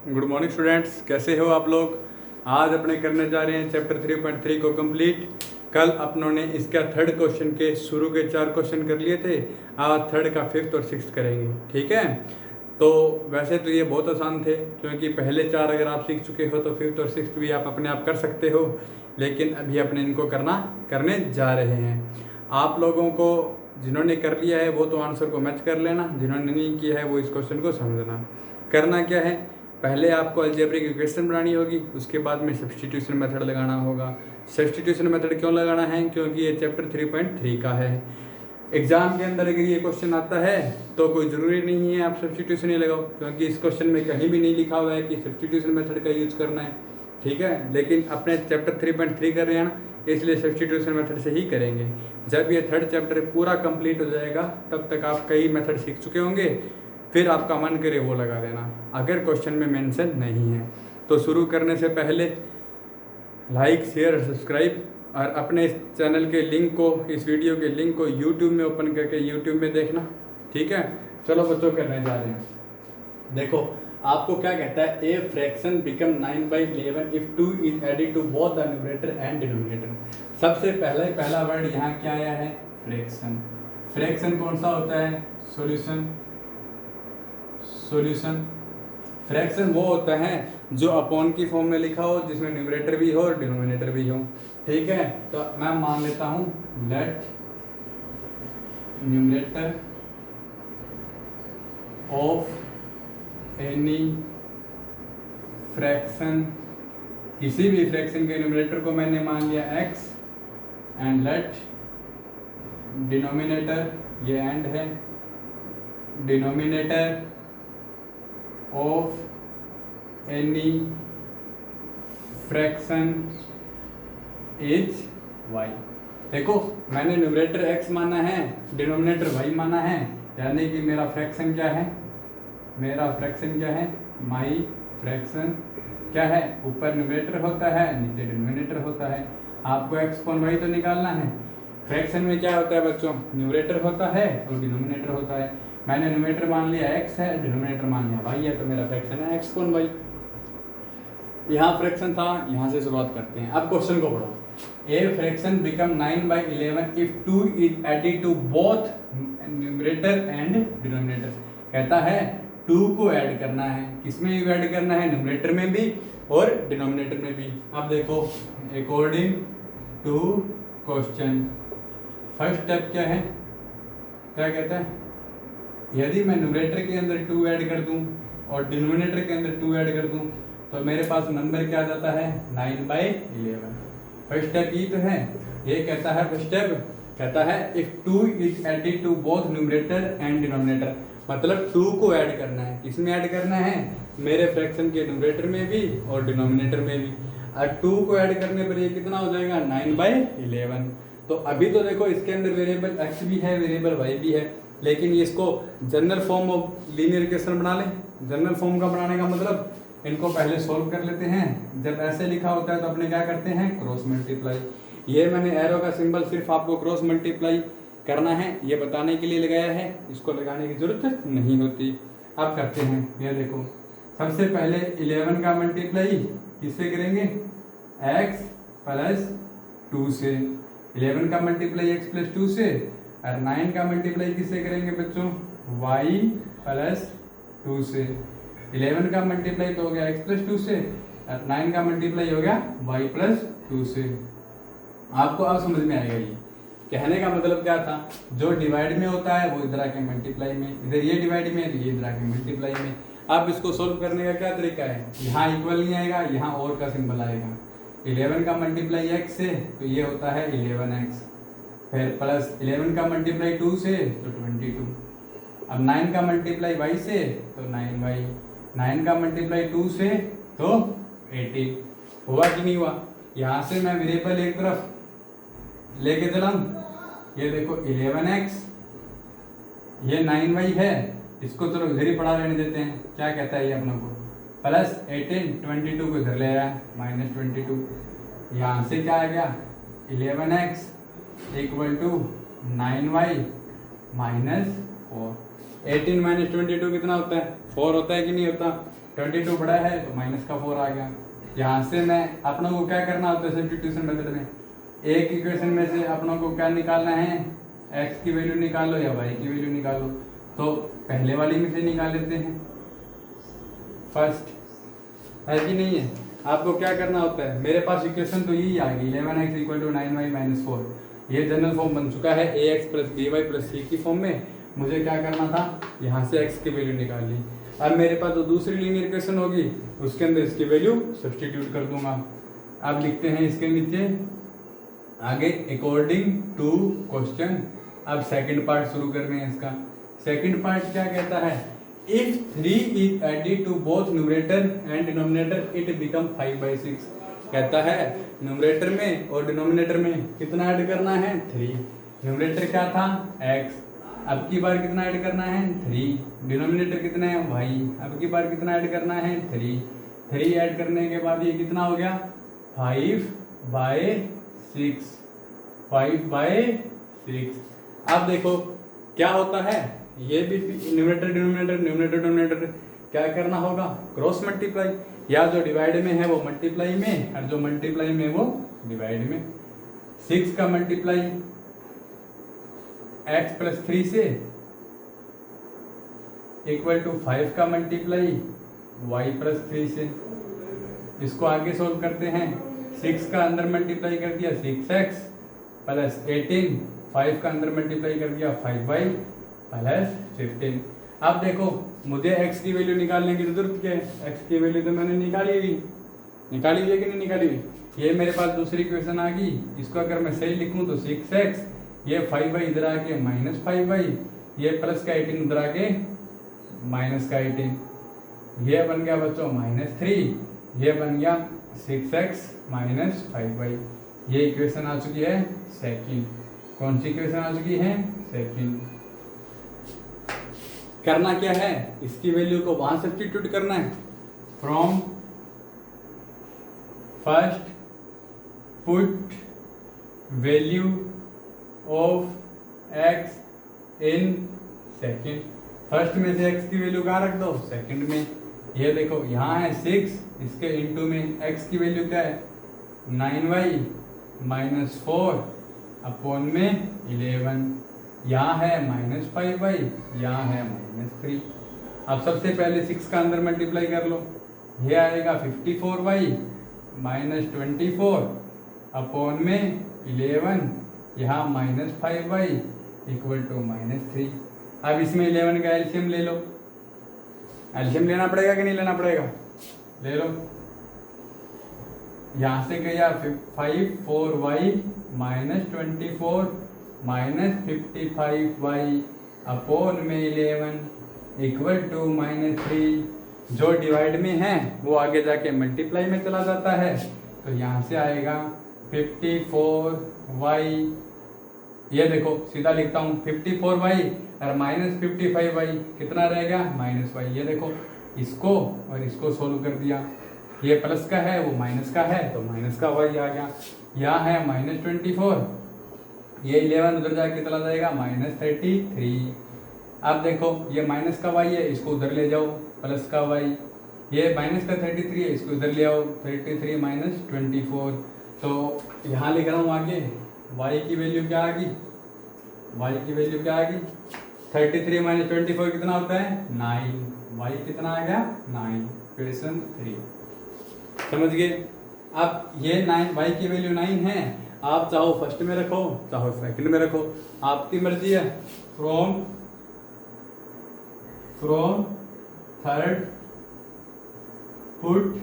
Good morning students, कैसे हो आप लोग। आज अपने करने जा रहे हैं चैप्टर 3.3 को कंप्लीट। कल अपनों ने इसका थर्ड क्वेश्चन के शुरू के 4 क्वेश्चन कर लिए थे। आज थर्ड का 5th और 6th करेंगे, ठीक है। तो वैसे तो ये बहुत आसान थे, क्योंकि पहले 4 अगर आप सीख चुके हो तो 5th और 6th भी आप अपने आप कर सकते हो, लेकिन अभी अपने इनको करने जा रहे हैं। आप लोगों को जिन्होंने कर लिया है वो तो आंसर को मैच कर लेना, जिन्होंने नहीं किया है वो इस क्वेश्चन को समझना। करना क्या है, पहले आपको अलजेब्रिक इक्वेशन बनानी होगी, उसके बाद में सब्स्टिट्यूशन मेथड लगाना होगा। सब्स्टिट्यूशन मेथड क्यों लगाना है, क्योंकि ये चैप्टर 3.3 का है। एग्जाम के अंदर अगर ये क्वेश्चन आता है तो कोई ज़रूरी नहीं है आप सब्स्टिट्यूशन ही लगाओ, क्योंकि इस क्वेश्चन में कहीं भी नहीं लिखा हुआ है कि सब्स्टिट्यूशन मेथड का यूज़ करना है, ठीक है। लेकिन अपने चैप्टर 3.3 कर रहे हैं ना, इसलिए सब्स्टिट्यूशन मेथड से ही करेंगे। जब ये थर्ड चैप्टर पूरा कंप्लीट हो जाएगा तब तक आप कई मेथड सीख चुके होंगे, फिर आपका मन करे वो लगा देना अगर क्वेश्चन में मेंशन नहीं है। तो शुरू करने से पहले लाइक, शेयर और सब्सक्राइब, और अपने इस चैनल के लिंक को, इस वीडियो के लिंक को यूट्यूब में ओपन करके यूट्यूब में देखना, ठीक है। चलो बच्चों, करने जा रहे हैं। देखो आपको क्या कहता है, a fraction become 9/11 if 2 is added to both the numerator and denominator. सबसे पहला वर्ड यहाँ क्या आया है, फ्रैक्शन। फ्रैक्शन कौन सा होता है, सॉल्यूशन। फ्रैक्शन वो होता है जो अपॉन की फॉर्म में लिखा हो, जिसमें न्यूमरेटर भी हो और डिनोमिनेटर भी हो, ठीक है। तो मैं मान लेता हूं let numerator of any fraction, किसी भी फ्रैक्शन के न्यूमरेटर को मैंने मान लिया x, एंड लेट डिनोमिनेटर, ये एंड है, denominator of any fraction is y। देखो मैंने न्यूमरेटर x माना है, डिनोमिनेटर y माना है, यानी कि मेरा फ्रैक्शन क्या है, माई फ्रैक्शन क्या है, ऊपर न्यूमरेटर होता है नीचे डिनोमिनेटर होता है। आपको x अपॉन y तो निकालना है। फ्रैक्शन में क्या होता है बच्चों, न्यूमरेटर होता है और डिनोमिनेटर होता है। मैंने न्यूमरेटर मान लिया x है, डिनोमिनेटर मान लिया y है, तो मेरा फ्रैक्शन है x अपॉन y। यहाँ फ्रैक्शन था, यहाँ से शुरुआत करते हैं। अब क्वेश्चन को पढ़ो। A fraction become 9/11 if 2 is added to both numerator and denominator. कहता है 2 को ऐड करना है, किसमें ऐड करना है, न्यूमरेटर में भी और डिनोमिनेटर में भी। अब देखो according to question, first step क्या है, क्या कहता है, यदि मैं न्यूमरेटर के अंदर 2 ऐड कर दूं और डिनोमिनेटर के अंदर 2 ऐड कर दूं तो मेरे पास नंबर क्या आ जाता है, 9/11। फर्स्ट स्टेप ये तो है। ये कहता है फर्स्ट स्टेप कहता है if 2 is added to both numerator and denominator, मतलब 2 को ऐड करना है, किसमें ऐड करना है, मेरे फ्रैक्शन के न्यूमरेटर में भी और डिनोमिनेटर में भी। और 2 को ऐड करने पर ये कितना हो जाएगा, 9/11। तो अभी तो देखो इसके अंदर वेरिएबल x भी है, वेरिएबल y भी है, लेकिन इसको general form of linear equation बना लें। जनरल फॉर्म का बनाने का मतलब इनको पहले सॉल्व कर लेते हैं। जब ऐसे लिखा होता है तो अपने क्या करते हैं, क्रॉस मल्टीप्लाई। ये मैंने एरो का सिंबल सिर्फ आपको क्रॉस मल्टीप्लाई करना है ये बताने के लिए लगाया है, इसको लगाने की जरूरत नहीं होती। अब करते हैं, ये देखो सबसे पहले 11 का मल्टीप्लाई किससे करेंगे, x प्लस 2 से। 11 का मल्टीप्लाई x प्लस 2 से, और 9 का मल्टीप्लाई किससे करेंगे बच्चों, y प्लस 2 से। 11 का मल्टीप्लाई तो हो गया x प्लस 2 से, और 9 का मल्टीप्लाई हो गया y प्लस 2 से। आपको अब समझ में आएगा ये कहने का मतलब क्या था, जो डिवाइड में होता है वो इधर आके मल्टीप्लाई में, इधर ये डिवाइड में ये इधर आके मल्टीप्लाई में। अब इसको सोल्व करने का क्या तरीका है, यहाँ इक्वल नहीं आएगा, यहाँ और का सिंबल आएगा। 11 का मल्टीप्लाई x से तो ये होता है 11x, फिर प्लस 11 का मल्टीप्लाई 2 से तो 22, अब 9 का मल्टीप्लाई y से तो 9y, 9 का मल्टीप्लाई 2 से तो 18। हुआ कि नहीं हुआ। यहाँ से मैं वेरिएबल एक तरफ लेके चला, ये देखो 11x, ये 9y है, इसको चलो इधर ही पढ़ा लेने देते हैं। क्या कहता है ये अपनों को, प्लस 18, 22 को इधर ले आया माइनस 22। यहाँ से क्या आ गया, 11x equal to 9y minus 4। 18 minus 22 कितना होता है, 4 होता है कि नहीं होता। 22 बड़ा है तो माइनस का 4 आ गया। यहाँ से मैं अपनों को क्या करना होता है सब्स्टिट्यूशन मेथड में, एक इक्वेशन में से अपनों को क्या निकालना है, x की वैल्यू निकालो या y की वैल्यू निकालो, तो पहले वाली में से निकाल लेते हैं फर्स्ट, है कि नहीं है। आपको क्या करना होता है, मेरे पास इक्वेशन तो यही आ गई 11x = 9y - 4, ये जनरल फॉर्म बन चुका है ax + by + c की फॉर्म में। मुझे क्या करना था, यहाँ से x की वैल्यू निकाल ली। अब मेरे पास जो दूसरी लीनियर इक्वेशन होगी उसके अंदर इसकी वैल्यू सब्स्टिट्यूट कर दूंगा। अब लिखते हैं इसके नीचे आगे अकॉर्डिंग टू क्वेश्चन। अब सेकंड पार्ट शुरू कर रहे हैं इसका। सेकंड पार्ट क्या कहता है, if 3 is added to both numerator and denominator it become 5/6। कहता है न्यूमरेटर में और डिनोमिनेटर में कितना ऐड करना है, 3। न्यूमरेटर क्या था, x, अब की बार कितना ऐड करना है, 3। डिनोमिनेटर कितना है, y, अब की बार कितना ऐड करना है, 3। 3 ऐड करने के बाद ये कितना हो गया, 5/6, 5/6। अब देखो क्या होता है, ये भी न्यूमरेटर डिनोमिनेटर क्या करना होगा, क्रॉस मल्टीप्लाई, या जो डिवाइड में है वो मल्टीप्लाई में, और जो मल्टीप्लाई में वो डिवाइड में। 6 का मल्टीप्लाई x + 3 से इक्वल टू 5 का मल्टीप्लाई y + 3 से। इसको आगे सोल्व करते हैं। 6 का अंदर मल्टीप्लाई कर दिया 6x + 18, 5 का अंदर मल्टीप्लाई कर दिया 5y + 15। अब देखो मुझे x की वैल्यू निकालने की जरूरत क्या है, x की वैल्यू तो मैंने निकाली है कि नहीं निकाली हुई। ये मेरे पास दूसरी इक्वेशन आ गई, इसको अगर मैं सही लिखूं तो 6x, ये 5y इधर आके -5y, ये प्लस का 18 इधर आके माइनस का 18, ये बन गया बच्चों -3, ये बन गया 6x - 5y। ये इक्वेशन आ चुकी है सेकंड। कौन सी इक्वेशन आ चुकी है, सेकंड। करना क्या है, इसकी वैल्यू को वहां सब्स्टिट्यूट करना है। From first put value of x in second. First में से x की वैल्यू कहाँ रख दो, सेकंड में। ये देखो यहाँ है 6, इसके इनटू में x की वैल्यू क्या है, 9y - 4 अपॉन में 11। यहाँ है -5y, यहाँ है -3। अब सबसे पहले 6 का अंदर मल्टीप्लाई कर लो, ये आएगा 54y - 24 अपॉन में 11, यहाँ -5y = -3। अब इसमें 11 का एलसीएम ले लो। एलसीएम लेना पड़ेगा कि नहीं लेना पड़ेगा, ले लो। यहाँ से गया 54y - 24 -55y अपॉन में 11 = -3। जो डिवाइड में है वो आगे जाके मल्टीप्लाई में चला जाता है, तो यहाँ से आएगा 54y, ये देखो सीधा लिखता हूँ 54y और -55y कितना रहेगा, -y। ये देखो इसको और इसको सोल्व कर दिया, ये प्लस का है वो माइनस का है तो माइनस का y आ गया। यहाँ है -24, ये 11 उधर जाके चला जाएगा -33। अब देखो ये माइनस का y है, इसको उधर ले जाओ, प्लस का y, ये माइनस का 33 है, इसको उधर ले आओ, 33 - 24। तो यहाँ लिख रहा हूँ आगे y की वैल्यू क्या आ गई, y की वैल्यू क्या आ गई, 33 - 24 कितना होता है, 9। y कितना आ गया, 9। क्वेश्चन 3 समझ गए। अब ये 9, y की वैल्यू 9 है। आप चाहो फर्स्ट में रखो चाहो सेकंड में रखो, आपकी मर्जी है। From third put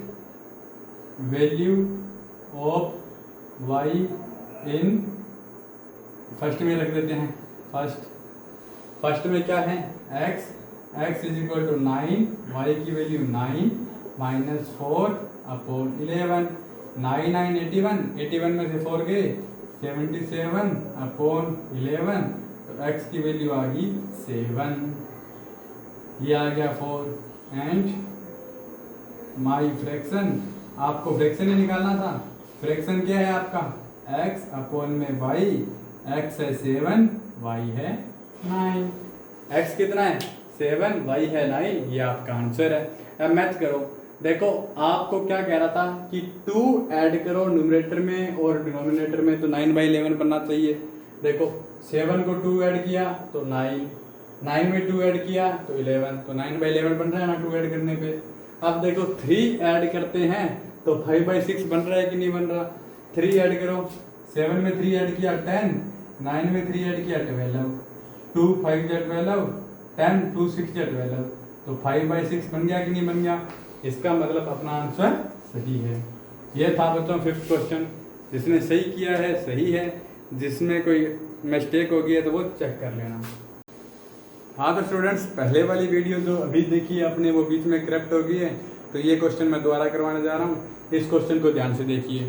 value of y in, first में रख देते हैं। फर्स्ट में क्या है, x = 9, y की वैल्यू 9 - 4 अपॉन 11। 9 9 81 में से 4 गए 77 अपॉन 11, तो x की वैल्यू आ गई 7, ये आ गया 4। एंड माई फ्रैक्शन, आपको फ्रैक्शन ही निकालना था। फ्रैक्शन क्या है आपका, x अपॉन में y, x है 7, y है 9। x कितना है, 7, y है 9, ये आपका आंसर है। अब मैथ करो। देखो आपको क्या कह रहा था कि 2 ऐड करो न्यूमरेटर में और डिनोमिनेटर में, तो 9/11 बनना चाहिए। देखो 7 को 2 ऐड किया तो 9, 9 में 2 ऐड किया तो 11, तो 9/11 बन रहा है ना 2 ऐड करने पे। अब देखो 3 ऐड करते हैं तो 5/6 बन रहा है कि नहीं बन रहा। 3 ऐड करो, 7 में 3 ऐड किया 10, 9 में 3 ऐड किया 12, 2 5 जा 12, 10 2 6 जा 12, तो 5/6 बन गया कि नहीं बन गया। इसका मतलब अपना आंसर सही है। यह था बच्चों 5th क्वेश्चन। जिसने सही किया है सही है, जिसमें कोई मिस्टेक हो गई है तो वो चेक कर लेना। हाँ तो स्टूडेंट्स, पहले वाली वीडियो जो अभी देखी है आपने वो बीच में करप्ट हो गई है, तो ये क्वेश्चन मैं दोबारा करवाने जा रहा हूँ। इस क्वेश्चन को ध्यान से देखिए।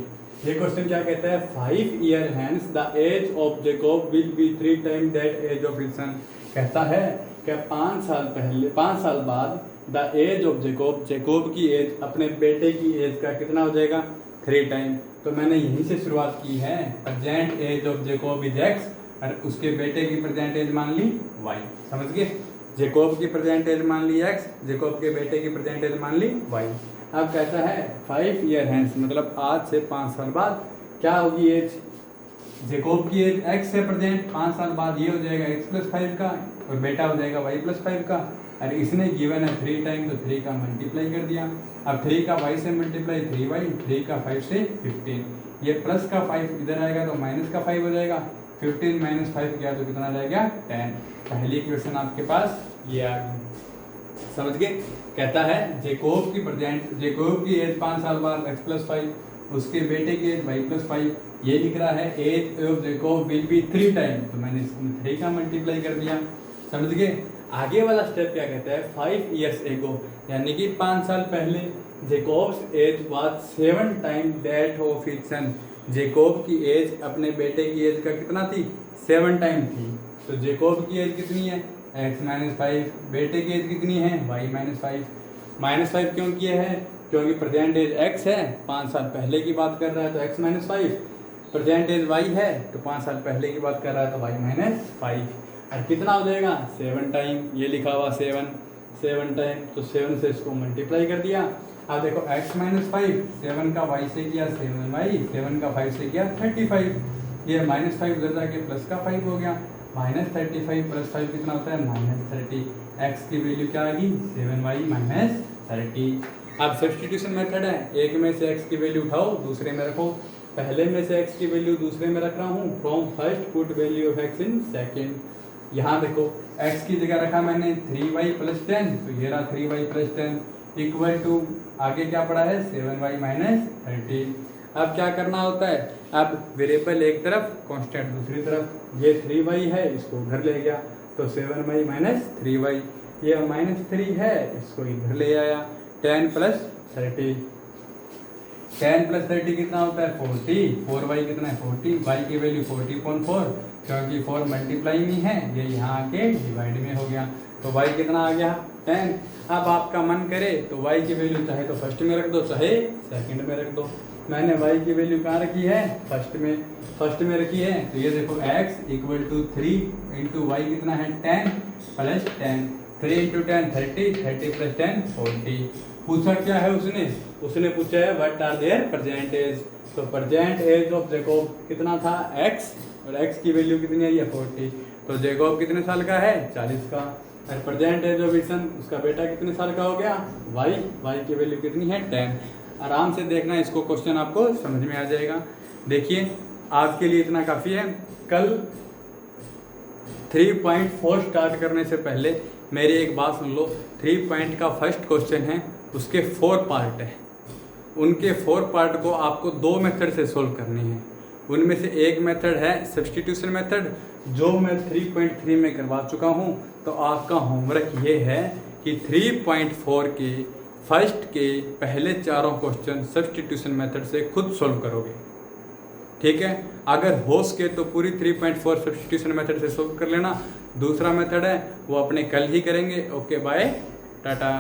ये क्वेश्चन क्या कहता है, 5 year hence the age of Jacob will be 3 times that age of his son। कहता है कि 5 साल बाद द एज ऑफ जेकोब की एज, अपने बेटे की एज का कितना हो जाएगा, 3 टाइम। तो मैंने यहीं से शुरुआत की है। Present age of Jacob is x और उसके बेटे की प्रेजेंट एज मान ली y। समझ गए, जेकोब की प्रेजेंट एज मान ली x, जेकोब के बेटे की प्रेजेंट एज मान ली y। अब कहता है 5 year hence, मतलब आज से 5 साल बाद क्या होगी एज, जेकोब की एज x है प्रेजेंट, 5 साल बाद ये हो जाएगा x+5 का और बेटा हो जाएगा y+5 का। और इसने गिवन है 3 टाइम, तो 3 का मल्टीप्लाई कर दिया। अब 3 का y से मल्टीप्लाई 3y, 3 का 5 से 15, ये प्लस का 5 इधर आएगा तो माइनस का 5 हो जाएगा। 15 - 5 गया तो कितना रहेगा 10। पहली क्वेश्चन आपके पास ये आ गई। समझ गए। कहता है जेकोब की एज 5 साल बाद x+5, उसके बेटे की एज y+5। ये लिख रहा है age of Jacob will be 3 time, तो मैंने इसमें 3 का मल्टीप्लाई कर दिया। समझ गए। आगे वाला स्टेप क्या कहता है, 5 years ago, यानी कि 5 साल पहले Jacob's age was 7 time that of his son. Jacob की एज अपने बेटे की एज का कितना थी, 7 टाइम थी। तो जेकोब की एज कितनी है, x-5, बेटे की एज कितनी है, y-5। -5 क्यों किया है, क्योंकि प्रेजेंट एज x है, 5 साल पहले की बात कर रहा है तो x-5, प्रेजेंट एज y है तो 5 साल पहले की बात कर रहा है तो y-5। और कितना हो जाएगा 7 टाइम, ये लिखा हुआ 7 टाइम, तो 7 से इसको मल्टीप्लाई कर दिया। अब देखो x-5, 7 का y से किया 7y, 7 का 5 से किया 35, ये -5 उधर जाके प्लस का 5 हो गया। -35 + 5 कितना होता है, -30। x की वैल्यू क्या आ गई, 7y - 30। अब सब्स्टिट्यूशन मेथड है, एक में से x की वैल्यू उठाओ दूसरे में रखो। पहले में से x की वैल्यू दूसरे में रख रहा हूँ, from first put value of x in second. यहाँ देखो x की जगह रखा मैंने 3y + 10, तो ये रहा 3y + 10 इक्वल टू आगे क्या पड़ा है 7y - 30। अब क्या करना होता है, अब वेरिएबल एक तरफ कांस्टेंट दूसरी तरफ। ये 3y है, इसको उधर ले गया तो 7y - 3y, ये -3 है, इसको इधर ले आया। 10 + 30, 10 + 30 कितना होता है 40, 4y कितना है 40, y की वैल्यू 40.4, क्योंकि 4 मल्टीप्लाई में है, ये यहाँ आके डिवाइड में हो गया, तो y कितना आ गया 10। अब आपका मन करे तो y की वैल्यू चाहे तो फर्स्ट में रख दो चाहे सेकंड में रख दो। मैंने y की वैल्यू कहाँ रखी है, फर्स्ट में रखी है। तो ये देखो x = 3 × y कितना है 10 + 10, 3 × 10 30, 30 + 10 40। पूछा क्या है उसने पूछा है what are their present age. तो प्रेजेंट एज ऑफ जेकोब कितना था x, और x की वैल्यू कितनी आई है 40। तो जेकोब कितने साल का है 40 का। और present age of his son, उसका बेटा कितने साल का हो गया y की वैल्यू कितनी है 10। आराम से देखना, इसको क्वेश्चन आपको समझ में आ जाएगा। देखिए आज के लिए इतना काफ़ी है। कल 3.4 स्टार्ट करने से पहले मेरी एक बात सुन लो। 3 पॉइंट का फर्स्ट क्वेश्चन है, उसके 4 पार्ट है। उनके 4 पार्ट को आपको 2 मेथड से सोल्व करनी है। उनमें से एक मेथड है सब्स्टिट्यूशन मेथड, जो मैं 3.3 में करवा चुका हूँ। तो आपका होमवर्क ये है कि 3.4 के फर्स्ट के पहले 4 क्वेश्चन सब्स्टिट्यूशन मेथड से खुद सोल्व करोगे। ठीक है, अगर हो सके तो पूरी 3.4 सब्स्टिट्यूशन मेथड से सोल्व कर लेना। दूसरा मेथड है वो अपने कल ही करेंगे। Okay bye, Tata.